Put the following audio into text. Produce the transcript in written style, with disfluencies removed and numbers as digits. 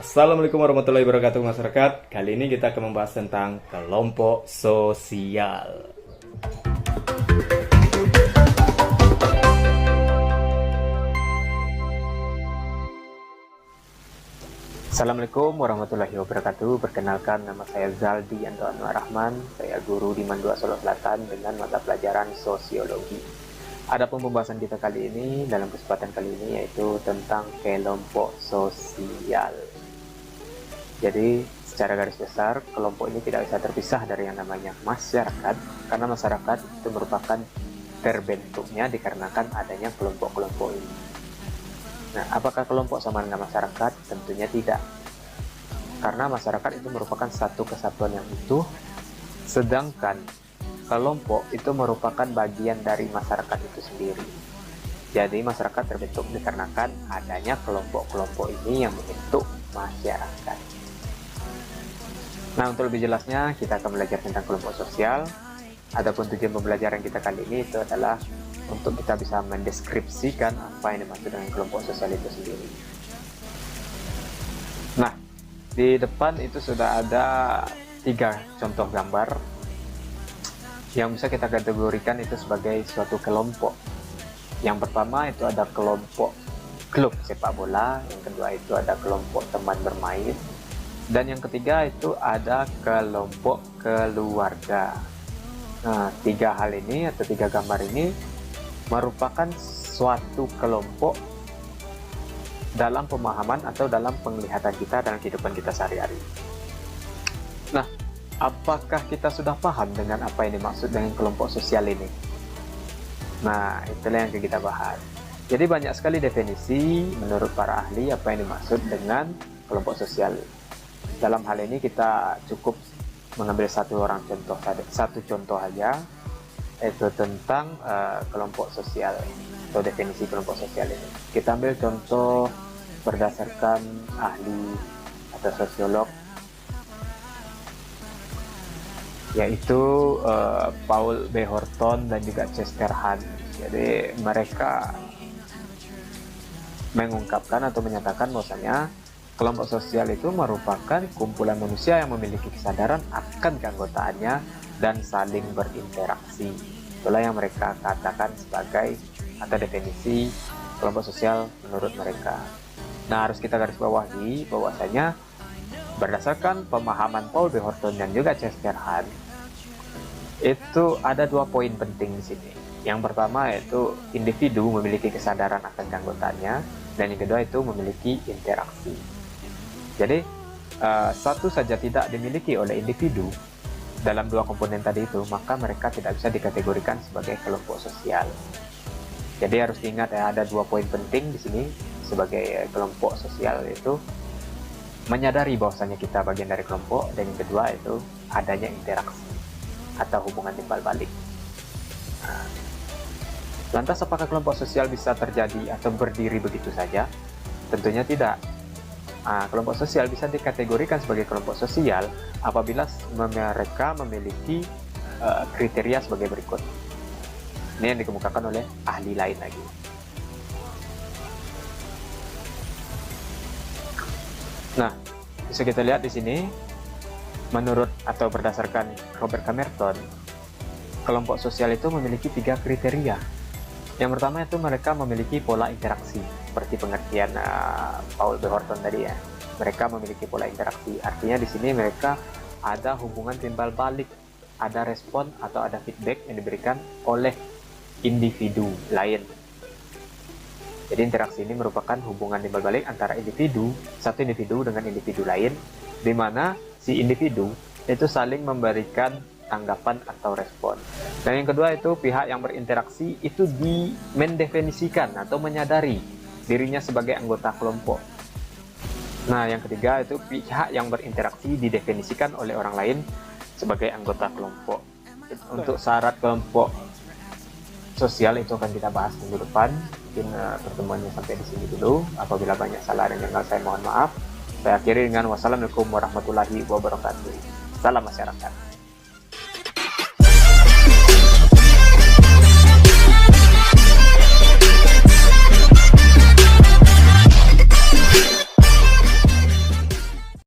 Assalamualaikum warahmatullahi wabarakatuh masyarakat. Kali ini kita akan membahas tentang kelompok sosial. Assalamualaikum warahmatullahi wabarakatuh. Perkenalkan, nama saya Zaldi Anto Anwar Rahman. Saya guru di Mandua Solo Selatan dengan mata pelajaran sosiologi. Adapun pembahasan kita kali ini dalam kesempatan kali ini yaitu tentang kelompok sosial. Jadi secara garis besar kelompok ini tidak bisa terpisah dari yang namanya masyarakat, karena masyarakat itu merupakan terbentuknya dikarenakan adanya kelompok-kelompok ini. Nah, apakah kelompok sama dengan masyarakat? Tentunya tidak, karena masyarakat itu merupakan satu kesatuan yang utuh, sedangkan kelompok itu merupakan bagian dari masyarakat itu sendiri. Jadi masyarakat terbentuk dikarenakan adanya kelompok-kelompok ini yang membentuk masyarakat. Nah, untuk lebih jelasnya kita akan belajar tentang kelompok sosial. Adapun tujuan pembelajaran kita kali ini itu adalah untuk kita bisa mendeskripsikan apa yang dimaksud dengan kelompok sosial itu sendiri. Nah, di depan itu sudah ada 3 contoh gambar yang bisa kita kategorikan itu sebagai suatu kelompok. Yang pertama itu ada kelompok klub sepak bola, yang kedua itu ada kelompok teman bermain, dan yang ketiga itu ada kelompok keluarga. Nah, 3 hal ini atau 3 gambar ini merupakan suatu kelompok dalam pemahaman atau dalam penglihatan kita dalam kehidupan kita sehari-hari. Nah, apakah kita sudah paham dengan apa yang dimaksud dengan kelompok sosial ini? Nah, itulah yang kita bahas. Jadi banyak sekali definisi menurut para ahli apa yang dimaksud dengan kelompok sosial. Dalam hal ini kita cukup mengambil satu contoh aja, yaitu tentang kelompok sosial atau definisi kelompok sosial ini. Kita ambil contoh berdasarkan ahli atau sosiolog, yaitu Paul B. Horton dan juga Chester Hunt. Jadi mereka mengungkapkan atau menyatakan bahwasanya kelompok sosial itu merupakan kumpulan manusia yang memiliki kesadaran akan keanggotaannya dan saling berinteraksi. Itulah yang mereka katakan sebagai atau definisi kelompok sosial menurut mereka. Nah, harus kita garis bawahi bahwasanya berdasarkan pemahaman Paul B. Horton dan juga Chester Hunt, itu ada 2 poin penting di sini. Yang pertama yaitu individu memiliki kesadaran akan keanggotaannya, dan yang kedua itu memiliki interaksi. Jadi satu saja tidak dimiliki oleh individu dalam 2 komponen tadi itu, maka mereka tidak bisa dikategorikan sebagai kelompok sosial. Jadi harus diingat ya, ada 2 poin penting di sini sebagai kelompok sosial, yaitu menyadari bahwasanya kita bagian dari kelompok, dan yang kedua itu adanya interaksi atau hubungan timbal balik. Lantas apakah kelompok sosial bisa terjadi atau berdiri begitu saja? Tentunya tidak. Kelompok sosial bisa dikategorikan sebagai kelompok sosial apabila mereka memiliki kriteria sebagai berikut. Ini yang dikemukakan oleh ahli lain lagi. Nah, bisa kita lihat di sini, menurut atau berdasarkan Robert Camerton, kelompok sosial itu memiliki 3 kriteria. Yang pertama itu mereka memiliki pola interaksi, seperti pengertian Paul B. Horton tadi ya. Mereka memiliki pola interaksi, artinya di sini mereka ada hubungan timbal balik, ada respon atau ada feedback yang diberikan oleh individu lain. Jadi interaksi ini merupakan hubungan timbal balik antara satu individu dengan individu lain, di mana si individu itu saling memberikan tanggapan atau respon. Dan yang kedua itu pihak yang berinteraksi itu mendefinisikan atau menyadari dirinya sebagai anggota kelompok. Nah, yang ketiga itu pihak yang berinteraksi didefinisikan oleh orang lain sebagai anggota kelompok. Untuk syarat kelompok sosial itu akan kita bahas minggu depan. Mungkin pertemuannya sampai di sini dulu. Apabila banyak salah dan janggal, saya mohon maaf. Saya akhiri dengan wassalamualaikum warahmatullahi wabarakatuh. Salam masyarakat.